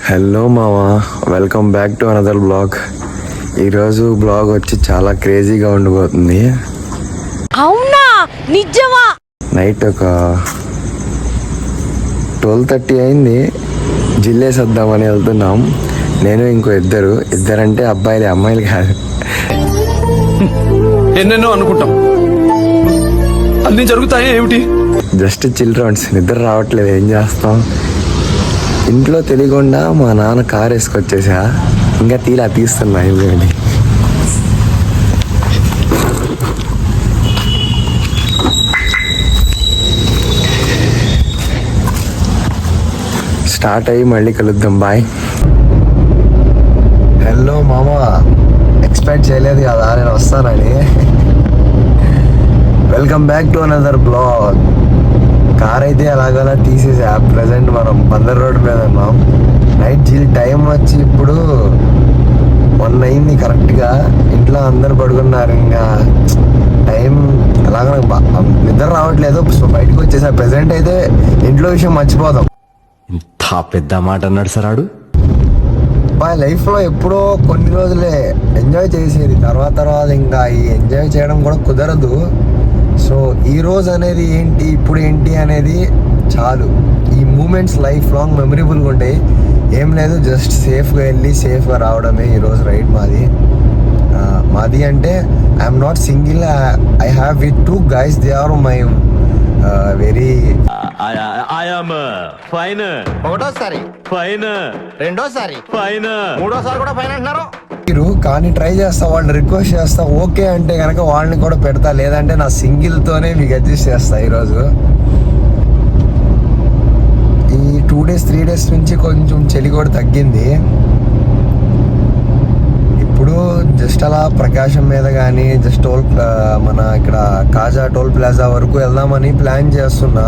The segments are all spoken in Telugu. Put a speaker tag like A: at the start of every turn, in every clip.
A: హలో మామా, welcome back to another blog. ఈరోజు బ్లాగ్ వచ్చి చాలా క్రేజీగా ఉండిపోతుంది.
B: అవునా, నిజమా?
A: నైట్ ఒక 12:30 అయింది. జిల్లేసొద్దామని వెళ్తున్నాం. నేను ఇంకో ఇద్దరంటే అబ్బాయిలు, అమ్మాయిలు కాదు.
C: ఎన్నెన్నో అనుకుంటాం, అన్ని జరుగుతాయి ఏమిటి?
A: Just chill rounds. నిద్ర రావట్లేదు, ఏం చేస్తాం. ఇంట్లో తెలియకుండా మా నాన్న కార్ వేసుకొచ్చేసా. ఇంకా తీస్తున్నా ఇల్లు. స్టార్ట్ అయ్యి మళ్ళీ కలుద్దాం. బాయ్. హలో మామా, ఎక్స్పెక్ట్ చేయలేదు కదా నేను వస్తానని. Welcome back to another blog. Car అయితే అలాగలా తీసేసా. ప్రజెంట్ మనం బందర్ రోడ్ మీద ఉన్నాం. నైట్ టైం వచ్చి ఇప్పుడు 1 అయింది కరెక్ట్గా. ఇంట్లో అందరు పడుకున్నారు. ఇంకా టైం ఎలాగ నిద్ర రావట్లేదు. సో బయటకు వచ్చేసా. ప్రెసెంట్ అయితే ఇంట్లో విషయం మర్చిపోదాం.
D: ఇంత పెద్ద మాట అన్నాడు సరాడు.
A: మా లైఫ్లో ఎప్పుడో కొన్ని రోజులే ఎంజాయ్ చేసేది. తర్వాత ఇంకా ఈ ఎంజాయ్ చేయడం కూడా కుదరదు. సో ఈ రోజు అనేది ఏంటి, ఇప్పుడు ఏంటి అనేది చాలు. ఈ మూమెంట్స్ లైఫ్ లాంగ్ మెమరబుల్గా ఉంటాయి. ఏం లేదు, జస్ట్ సేఫ్గా వెళ్ళి సేఫ్గా రావడమే ఈరోజు రైడ్ మాది అంటే I'm not single. I have with 2 guys. They are my very
E: fine. ఒకటోసారి ఫైన్, రెండోసారి ఫైన్, మూడోసారి కూడా ఫైన్ అంటున్నారు
A: మీరు. కానీ ట్రై చేస్తా, వాళ్ళని రిక్వెస్ట్ చేస్తా. ఓకే అంటే కనుక వాళ్ళని కూడా పెడతా, లేదంటే నా సింగిల్తోనే మీకు అడ్జస్ట్ చేస్తా. ఈరోజు ఈ 2 days 3 days నుంచి కొంచెం చలి కూడా తగ్గింది. ఇప్పుడు జస్ట్ అలా ప్రకాశం మీద కానీ జస్ట్ మన ఇక్కడ కాజా టోల్ ప్లాజా వరకు వెళ్దామని ప్లాన్ చేస్తున్నా.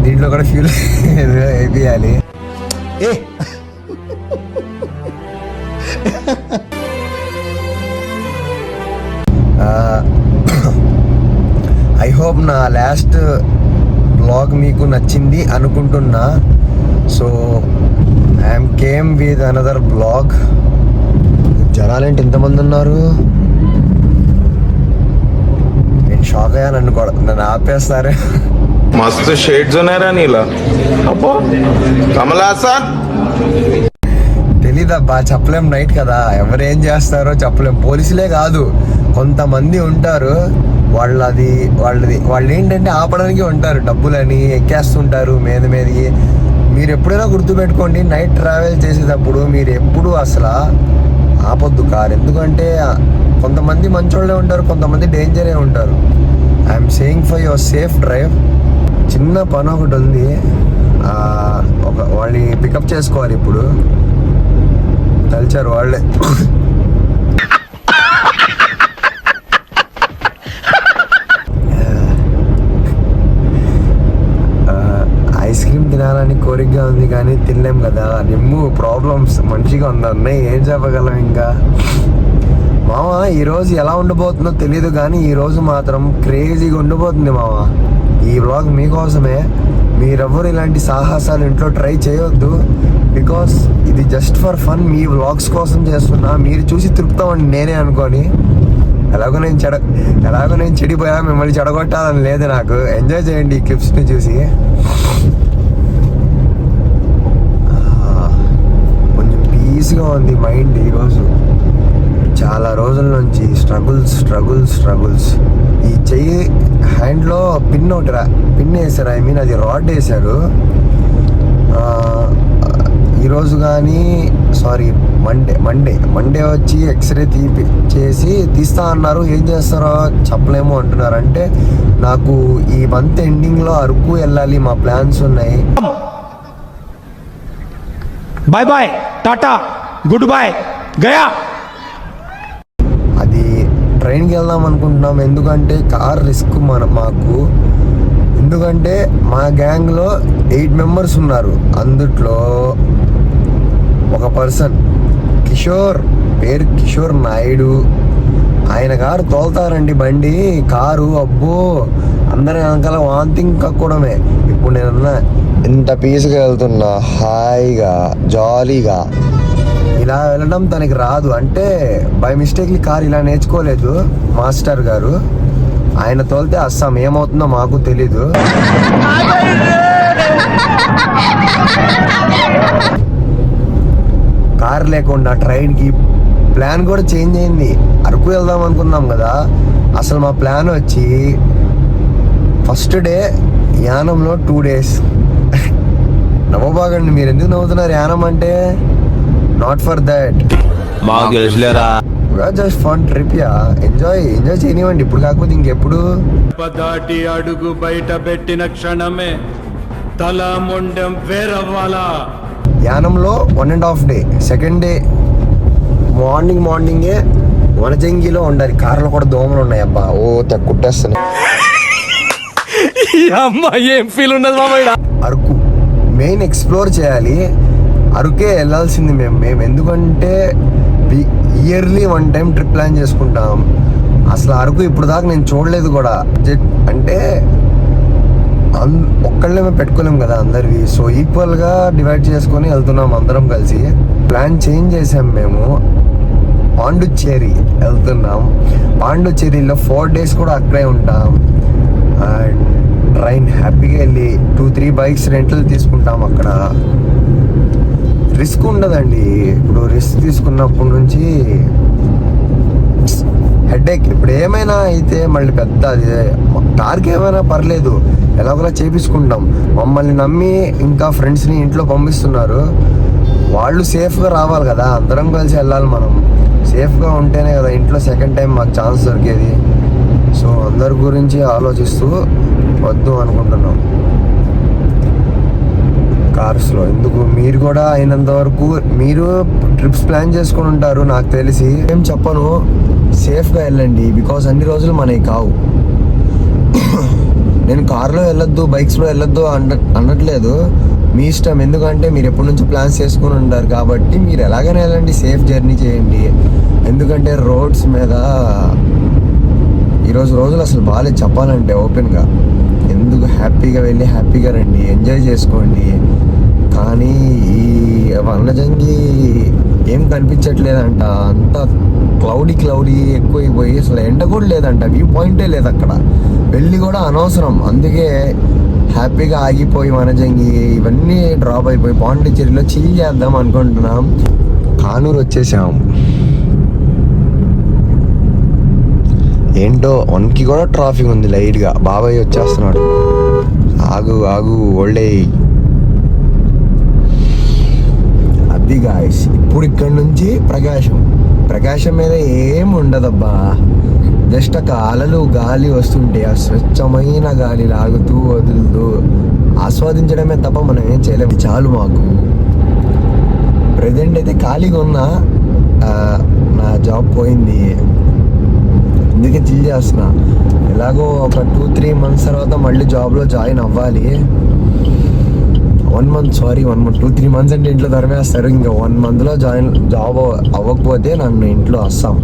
A: దీంట్లో కూడా ఫ్యూల్ వేయాలి. ఐ హోప్ నా లాస్ట్ బ్లాగ్ మీకు నచ్చింది అనుకుంటున్నా. So I'm came with another blog. జనాలేంటి ఇంతమంది ఉన్నారు? నేను షాక్ అయ్యాను. నన్ను ఆపేస్తారు.
F: मस्त शेड्स ఉన్నారా నీలా? అబ్బో కమల్ హాసన్.
A: తెలీదబ్బా, చెప్పలేం. నైట్ కదా, ఎవరేం చేస్తారో చెప్పలేం. పోలీసులే కాదు, కొంతమంది ఉంటారు. వాళ్ళు ఏంటంటే ఆపడానికి ఉంటారు. డబ్బులని ఎక్కేస్తుంటారు మీదకి. మీరు ఎప్పుడైనా గుర్తుపెట్టుకోండి, నైట్ ట్రావెల్ చేసేటప్పుడు మీరు ఎప్పుడు అసలు ఆపొద్దు కార్. ఎందుకంటే కొంతమంది మంచోళ్ళే ఉంటారు, కొంతమంది డేంజరే ఉంటారు. I'm saying for your safe drive. చిన్న పని ఒకటి ఉంది, వాళ్ళని పికప్ చేసుకోవాలి. ఇప్పుడు తలిచారు వాళ్ళే. ఐస్ క్రీమ్ తినాలని కోరికగా ఉంది కానీ తినలేం కదా. ప్రాబ్లమ్స్ మంచిగా ఉందన్నాయి. ఏం చెప్పగలం ఇంకా. మామ ఈరోజు ఎలా ఉండబోతుందో తెలీదు కానీ ఈరోజు మాత్రం క్రేజీగా ఉండిపోతుంది మామ. ఈ వ్లాగ్ మీకోసమే. మీరెవ్వరు ఇలాంటి సాహసాలు ఇంట్లో ట్రై చేయొద్దు. బికాస్ ఇది just for fun. Me vlogs కోసం చేస్తున్నా. మీరు చూసి తృప్తమండి నేనే అనుకోని. ఎలాగో నేను చెడిపోయా, మిమ్మల్ని చెడగొట్టాలని లేదు నాకు. ఎంజాయ్ చేయండి ఈ క్లిప్స్ని చూసి. కొంచెం పీస్గా ఉంది మైండ్ ఈరోజు. చాలా రోజుల నుంచి స్ట్రగుల్స్. ఈ చెయ్యి హ్యాండ్లో పిన్ వేసారు. అది రాడ్ వేశారు. ఈరోజు కానీ మండే వచ్చి ఎక్స్రే తీస్తా అన్నారు. ఏం చేస్తారో చెప్పలేము అంటున్నారు. అంటే నాకు ఈ మంత్ ఎండింగ్లో అరకు వెళ్ళాలి. మా ప్లాన్స్ ఉన్నాయి.
C: Bye bye, tata, good bye, గయా.
A: అది ట్రైన్కి వెళ్దాం అనుకుంటున్నాం. ఎందుకంటే కార్ రిస్క్ మాకు. ఎందుకంటే మా గ్యాంగ్లో 8 members ఉన్నారు. అందుట్లో ఒక పర్సన్ పేరు కిషోర్ నాయుడు. ఆయన గారు తోలుతారండి బండి, కారు, అబ్బో అందరి వెనకాల వాంతింగ్ కక్కడమే. ఇప్పుడు నేనన్నా ఇంత పీస్గా వెళ్తున్నా, హాయిగా జాలీగా. ఇలా వెళ్ళడం తనకి రాదు, అంటే బై మిస్టేక్లీ కార్ ఇలా నేర్చుకోలేదు మాస్టర్ గారు. ఆయన తోలితే అస్సాం ఏమవుతుందో మాకు తెలీదు. కార్ లేకుండా ట్రైన్కి ప్లాన్ కూడా చేంజ్ అయింది. అరకు వెళ్దాం అనుకున్నాం కదా, అసలు మా ప్లాన్ వచ్చి ఫస్ట్ డే యానంలో 2 days. నవ్వబాగండి, మీరు ఎందుకు నవ్వుతున్నారు? యానం అంటే not for that, just fun trip. Yeah enjoy చేయనివ్వండి, ఇప్పుడు కాకపోతే ఇంకెప్పుడు.
C: దాటి అడుగు బయట పెట్టిన క్షణమే తల మొండెం వేరవ్వాలా.
A: యానంలో 1.5 day. సెకండ్ డే మార్నింగే వనజంగిలో ఉండాలి. కార్లో కూడా దోమలు ఉన్నాయి అబ్బా, ఓ కుట్టేస్తున్నాయి.
C: ఏం ఫీల్ ఉన్నది మామయ్య.
A: అరకు మెయిన్ ఎక్స్ప్లోర్ చేయాలి. అరకే వెళ్ళాల్సింది మేము ఎందుకంటే ఇయర్లీ 1 time ట్రిప్ ప్లాన్ చేసుకుంటాం. అసలు అరకు ఇప్పుడు దాకా నేను చూడలేదు కూడా. అంటే ఒక్కళ్ళమే పెట్టుకోలేం కదా అందరివి, సో ఈక్వల్గా డివైడ్ చేసుకొని వెళ్తున్నాం అందరం కలిసి. ప్లాన్ చేంజ్ చేసాం మేము, పాండుచ్చేరి వెళ్తున్నాం. పాండుచ్చేరిలో 4 days కూడా అక్కడే ఉంటాం. అండ్ ట్రైన్ హ్యాపీగా వెళ్ళి 2-3 bikes రెంట్లు తీసుకుంటాం. అక్కడ రిస్క్ ఉండదండి. ఇప్పుడు రిస్క్ తీసుకున్నప్పటి నుంచి హెడేక్. ఇప్పుడు ఏమైనా అయితే మళ్ళీ పెద్ద కార్కి ఏమైనా పర్లేదు, ఎలాగోలా చేపించుకుంటాం. మమ్మల్ని నమ్మి ఇంకా ఫ్రెండ్స్ని ఇంట్లో పంపిస్తున్నారు. వాళ్ళు సేఫ్గా రావాలి కదా, అందరం కలిసి వెళ్ళాలి. మనం సేఫ్గా ఉంటేనే కదా ఇంట్లో సెకండ్ టైం మాకు ఛాన్స్ దొరికేది. సో అందరి గురించి ఆలోచిస్తూ వద్దు అనుకుంటున్నాం కార్స్లో. ఎందుకు, మీరు కూడా అయినంత వరకు మీరు ట్రిప్స్ ప్లాన్ చేసుకుని ఉంటారు నాకు తెలిసి. ఏం చెప్పను, సేఫ్గా వెళ్ళండి, బికాస్ అన్ని రోజులు మనకి కావు. నేను కార్లో వెళ్ళొద్దు, బైక్స్లో వెళ్ళొద్దు అనట్లేదు, మీ ఇష్టం. ఎందుకంటే మీరు ఎప్పటి నుంచి ప్లాన్స్ చేసుకుని ఉంటారు కాబట్టి మీరు ఎలాగైనా వెళ్ళండి, సేఫ్ జర్నీ చేయండి. ఎందుకంటే రోడ్స్ మీద ఈరోజు రోజులు అసలు బాగాలేదు చెప్పాలంటే ఓపెన్గా. ఎందుకు, హ్యాపీగా వెళ్ళి హ్యాపీగా రండి, ఎంజాయ్ చేసుకోండి. కానీ ఈ వనజంగి ఏం కనిపించట్లేదంట, అంతా క్లౌడీ ఎక్కువైపోయి అసలు ఎండ కూడా లేదంట, వ్యూ పాయింటే లేదు అక్కడ. వెళ్ళి కూడా అనవసరం. అందుకే హ్యాపీగా ఆగిపోయి వనజంగి ఇవన్నీ డ్రాప్ అయిపోయి పాండిచ్చేరిలో చిల్ చేద్దాం అనుకుంటున్నాం. కానూరు వచ్చేసాం. ఏంటో 1కి కూడా ట్రాఫిక్ ఉంది లైట్గా. బాబాయ్ వచ్చేస్తున్నాడు, ఆగు ఓల్డే. అది గాయస్, ఇప్పుడు ఇక్కడ నుంచి ప్రకాశం మీద ఏం ఉండదబ్బా. జస్ట్ ఒక అలలు గాలి వస్తుంటే ఆ స్వచ్ఛమైన గాలి లాగుతూ వదులుతూ ఆస్వాదించడమే తప్ప మనం ఏం చేయలేము. చాలు మాకు. ప్రజెంట్ అయితే ఖాళీగా ఉన్నా, నా జాబ్ పోయింది, అందుకే చిల్ చేస్తున్నా. ఎలాగో ఒక 2-3 months తర్వాత మళ్ళీ జాబ్లో జాయిన్ అవ్వాలి. 1 month 2-3 months అంటే ఇంట్లో తరిమేస్తారు. ఇంకా 1 monthలో జాబ్ అవ్వకపోతే నన్ను ఇంట్లో వస్తాం.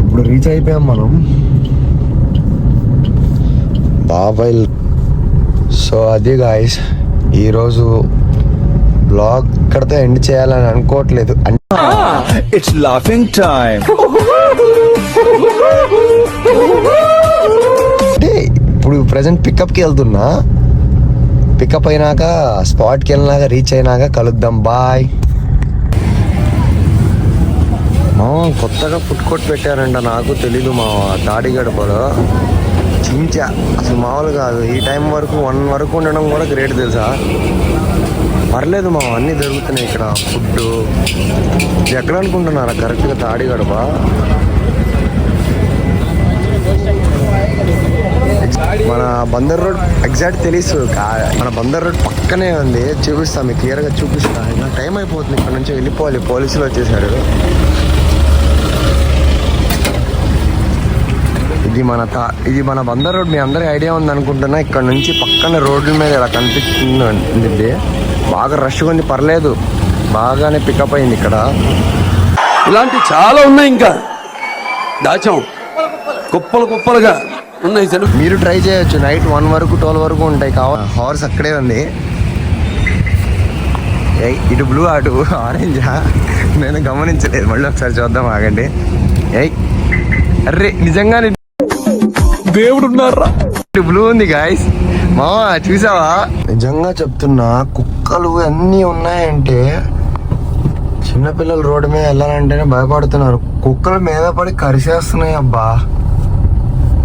A: ఇప్పుడు రీచ్ అయిపోయాం మనం బాబాయ్. సో అది గాయస్, ఈరోజు బ్లాగ్ ఇక్కడతో ఎండ్ చేయాలని అనుకోవట్లేదు.
G: It's laughing time.
A: అంటే ఇప్పుడు ప్రెసెంట్ పికప్కి వెళ్తున్నా. పికప్ అయినాక స్పాట్కి వెళ్ళినాక రీచ్ అయినాక కలుద్దాం. బాయ్. కొత్తగా ఫుడ్ కోర్ట్ పెట్టారంట, నాకు తెలీదు. మా తాడిగడపలో చించా అసలు మామూలు కాదు. ఈ టైం వరకు 1 వరకు ఉండడం కూడా గ్రేట్ తెలుసా. పర్లేదు మా అన్నీ దొరుకుతున్నాయి ఇక్కడ. ఫుడ్ ఎక్కడ అనుకుంటున్నారా? కరెక్ట్గా తాడిగడప. మన బందర్ రోడ్ ఎగ్జాక్ట్ తెలుసు. మన బందర్ రోడ్ పక్కనే ఉంది, చూపిస్తాను మీకు క్లియర్గా చూపిస్తా. టైం అయిపోతుంది, ఇక్కడ నుంచి వెళ్ళిపోవాలి, పోలీసులు వచ్చేసారు. ఇది మన బందర్ రోడ్. మీ అందరికి ఐడియా ఉంది అనుకుంటున్నా. ఇక్కడ నుంచి పక్కన రోడ్ల మీద ఇలా కనిపిస్తుంది. బాగా రష్గా ఉంది, పర్లేదు, బాగానే పికప్ అయింది ఇక్కడ.
H: ఇలాంటి చాలా ఉన్నాయి, ఇంకా దాచాం కుప్పలు కుప్పలుగా ఉన్నాయి.
A: మీరు ట్రై చేయొచ్చు, నైట్ 1 వరకు 12 వరకు ఉంటాయి. హార్స్ అక్కడే ఉంది. ఇటు బ్లూ అటు ఆరెంజా, నేను గమనించలేదు. మళ్ళీ ఒకసారి చూద్దాం, ఆగండి. అర్రే నిజంగానే
H: దేవుడు ఉన్నారా?
A: బ్లూ ఉంది గాయస్. మావా చూసావా? నిజంగా చెప్తున్నా, కుక్కలు అన్నీ ఉన్నాయంటే చిన్నపిల్లలు రోడ్డు మీద వెళ్ళాలంటేనే భయపడుతున్నారు. కుక్కల మీద పడి కరిసేస్తున్నాయి. అబ్బా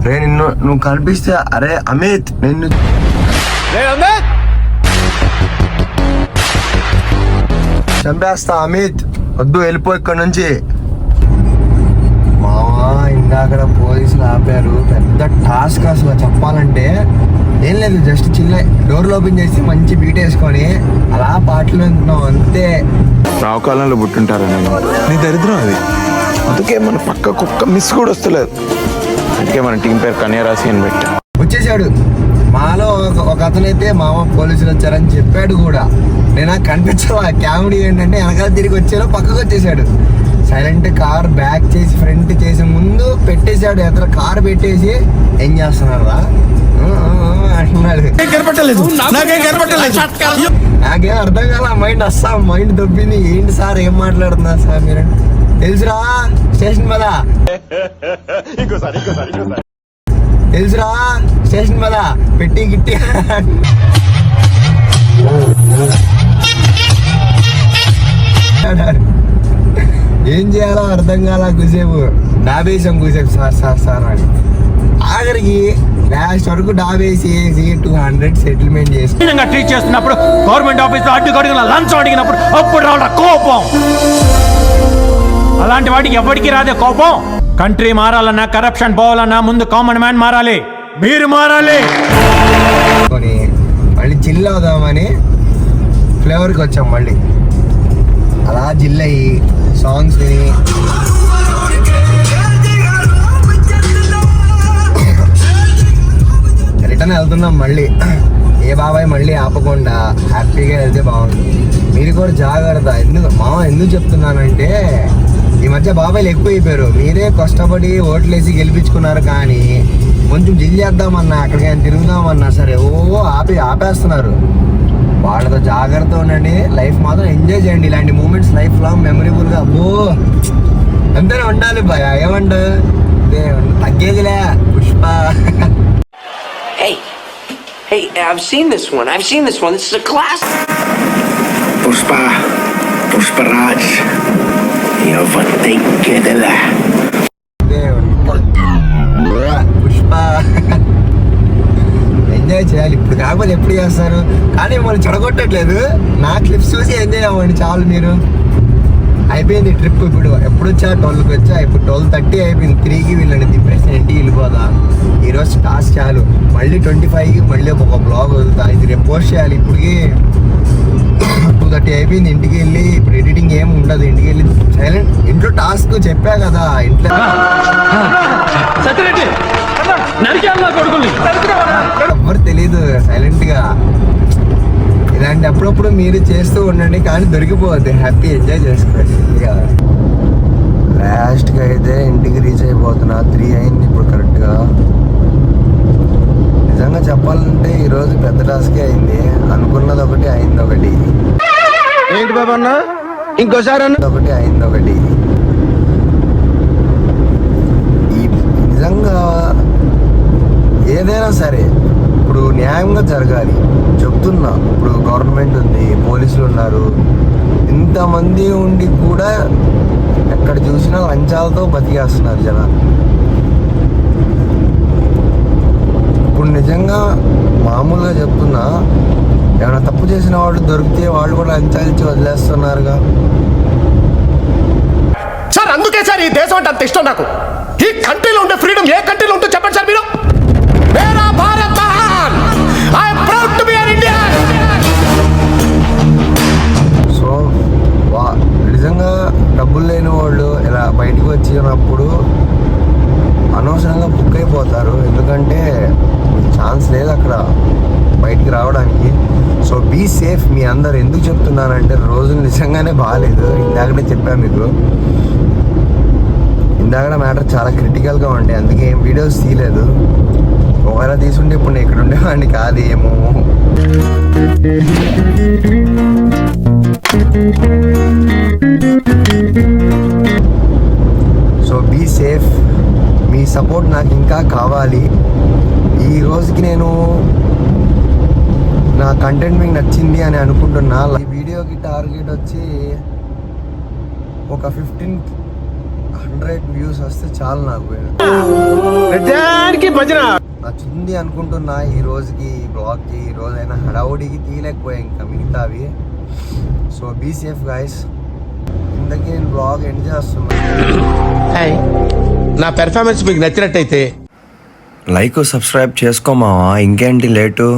A: రే, నువ్వు కనిపిస్తే, అరే అమిత్ నిన్ను చంపేస్తా. అమిత్ వద్దు, వెళ్ళిపో ఇక్కడ నుంచి. మావా ఇందాక పోలీసులు ఆపారు, పెద్ద టాస్క్ అసలు చెప్పాలంటే. ఏం లేదు, జస్ట్ చిన్న డోర్లు ఓపెన్ చేసి మంచి బీట్ వేసుకొని అలా పాటలు వింటున్నాం అంతే.
F: రావుకాలంలో పుట్టుంటారా నీ దరిద్రం అది. అందుకే మన పక్క కుక్క మిస్ కూడా వస్తలేదు. అందుకే మన టీం పేరు కన్యారాశి అని పెట్టా.
A: వచ్చేసాడు మాలో ఒక అతనైతే, మామ పోలీసులు వచ్చారని చెప్పాడు కూడా. నేను కనిపించవా? కామెడీ ఏంటంటే వెనకాల తిరిగి వచ్చాడో పక్కకు వచ్చేసాడు. సైలెంట్ కార్ బ్యాక్ చేసి ఫ్రంట్ చేసి ముందు పెట్టేశాడు. ఎదురు కార్ పెట్టేసి ఏం చేస్తున్నారా అంటున్నాడు. నాకేం అర్థం కాల, మైండ్ దొబ్బింది. ఏంటి సార్ ఏం మాట్లాడుతున్నారు సార్ మీరు? తెలుసురా స్టేషన్ మీద, తెలుసురా స్టేషన్ మీద పెట్టి గిట్టి. ఏం చేయాలో అర్థం కాల. కూసేపు డాబేసాం, కూసేపు సార్ అని. ఆఖరికి లాస్ట్ వరకు డాబేసి 200 సెటిల్మెంట్ చేసుకుని
C: ట్రీట్ చేస్తున్నప్పుడు, గవర్నమెంట్ ఆఫీస్ లో అడ్డుకడుగున లంచ్ అడిగినప్పుడు అప్పుడు రావడం కోపం. అలాంటి వాటికి ఎవరికి రాదే కోపం. కంట్రీ మారాలన్నా, కరప్షన్ పోవాలన్నా ముందు కామన్ మ్యాన్ మారాలి. మీరు మారాలి.
A: మళ్ళీ జిల్ అవుదామని ఫ్లేవర్కి వచ్చాం. మళ్ళీ అలా జిల్ అయ్యి సాంగ్స్ విని రిటర్న్ వెళ్తున్నాం. మళ్ళీ ఏ బాబాయ్ మళ్ళీ ఆపకుండా హ్యాపీగా వెళ్తే బాగుంటుంది. మీరు కూడా జాగ్రత్త. ఎందుకు చెప్తున్నానంటే, ఈ మధ్య బాబాయ్లు ఎక్కువ అయిపోయారు. మీరే కష్టపడి ఓట్లేసి గెలిపించుకున్నారు, కానీ కొంచెం జిల్ చేద్దామన్నా, అక్కడికైనా తిరుగుదామన్నా సరే ఆపేస్తున్నారు. వాళ్ళతో జాగ్రత్త ఉండండి. లైఫ్ మాత్రం ఎంజాయ్ చేయండి. ఇలాంటి మూమెంట్స్ లైఫ్ లాంగ్ మెమరబుల్ గా అంతనే ఉండాలి భయ. ఏమంటారు? తగ్గేదిలే Pushpa.
I: Hey, I've seen this one. This is a classic. Pushparaj.
A: Pushpa enjoy చేయాలి. ఇప్పుడు కాకపోతే ఎప్పుడు చేస్తారు, కానీ మిమ్మల్ని చెడగొట్టట్లేదు. నా క్లిప్స్ చూసి ఎంజాయ్ అవ్వండి చాలు. మీరు అయిపోయింది ట్రిప్. ఇప్పుడు ఎప్పుడు వచ్చా? 12కి వచ్చా. ఇప్పుడు 12:30 అయిపోయింది. 3కి వీళ్ళని దింపేసి ఇంటికి వెళ్ళిపోదా. ఈరోజు టాస్క్ చాలు. మళ్ళీ 25కి మళ్ళీ ఒక బ్లాగ్ వదులుతా. ఇది రేపు పోస్ట్ చేయాలి. ఇప్పటికి 2:30 అయిపోయింది. ఇంటికి వెళ్ళి ఇప్పుడు ఎడిటింగ్ ఏమి ఉండదు. ఇంటికి వెళ్ళి సైలెంట్. ఇంట్లో టాస్క్ చెప్పా కదా, ఇంట్లో ఎవ్వరు తెలీదు. సైలెంట్ గా ఇలాంటి అప్పుడప్పుడు మీరు చేస్తూ ఉండండి, కానీ దొరికిపోవద్దు. హ్యాపీ ఎంజాయ్ చేసుకోవచ్చు. లాస్ట్గా అయితే ఇంటికి రీచ్ అయిపోతున్నా. 3 అయింది ఇప్పుడు కరెక్ట్గా. నిజంగా చెప్పాలంటే ఈరోజు పెద్ద టాస్కే అయింది. అనుకున్నది ఒకటి, అయింది ఒకటి.
E: ఏంటి బాబా అన్న ఇంకోసారి
A: ఒకటి అయింది ఒకటి. నిజంగా ఏదైనా సరే ఇప్పుడు న్యాయంగా జరగాలి చెప్తున్నా. ఇప్పుడు గవర్నమెంట్ ఉంది, పోలీసులు ఉన్నారు, ఇంతమంది ఉండి కూడా ఎక్కడ చూసినా లంచాలతో బతికేస్తున్నారు జనాలు. ఇప్పుడు నిజంగా మామూలుగా చెప్తున్నా, ఏమైనా తప్పు చేసిన వాళ్ళు దొరికితే వాళ్ళు కూడా లంచాలు ఇచ్చి వదిలేస్తున్నారుగా.
E: సార్ అందుకే సార్ ఈ దేశం అంటే అంత ఇష్టం నాకు. ఈ కంట్రీలో ఉండే ఫ్రీడమ్ ఏ కంట్రీలో ఉంటుందో చెప్పండి సార్ మీరు. మేరా భారత్ మహాన్. I am proud to be an Indian.
A: So నిజంగా డబ్బులు లేని వాళ్ళు ఇలా బయటకు వచ్చినప్పుడు అనవసరంగా బుక్ అయిపోతారు. ఎందుకంటే ఛాన్స్ లేదు అక్కడ. బయటికి రావడానికి. So be safe. మీ అందరు ఎందుకు చెప్తున్నానంటే రోజులు నిజంగానే బాగాలేదు. ఇందాకనే చెప్పాను మీకు, ఇందాక మ్యాటర్ చాలా క్రిటికల్గా ఉండే, అందుకే ఏం వీడియోస్ తీయలేదు. ఒకవేళ తీసుంటే ఇప్పుడు నేను ఇక్కడ ఉండేవాడిని కాదు ఏమో. So be safe. మీ సపోర్ట్ నాకు ఇంకా కావాలి. ఈ రోజుకి నేను నా కంటెంట్ మీకు నచ్చింది అని అనుకుంటున్నా. ఈ వీడియోకి టార్గెట్ వచ్చి ఒక 1500 వ్యూస్ వస్తే చాలు నాకు. నచ్చింది అనుకుంటున్నా ఈ రోజుకి, ఈ బ్లాగ్కి. ఈ రోజైనా హడావుడికి తీయలేకపోయా ఇంకా మిగతావి. So be safe guys. ఇంతకీ నేను బ్లాగ్ ఎండ్ చేస్తున్నా.
E: నా పెర్ఫార్మెన్స్ మీకు నచ్చినట్టయితే
A: లైక్ సబ్స్క్రైబ్ చేసుకోమావా, ఇంకేంటి లేటు.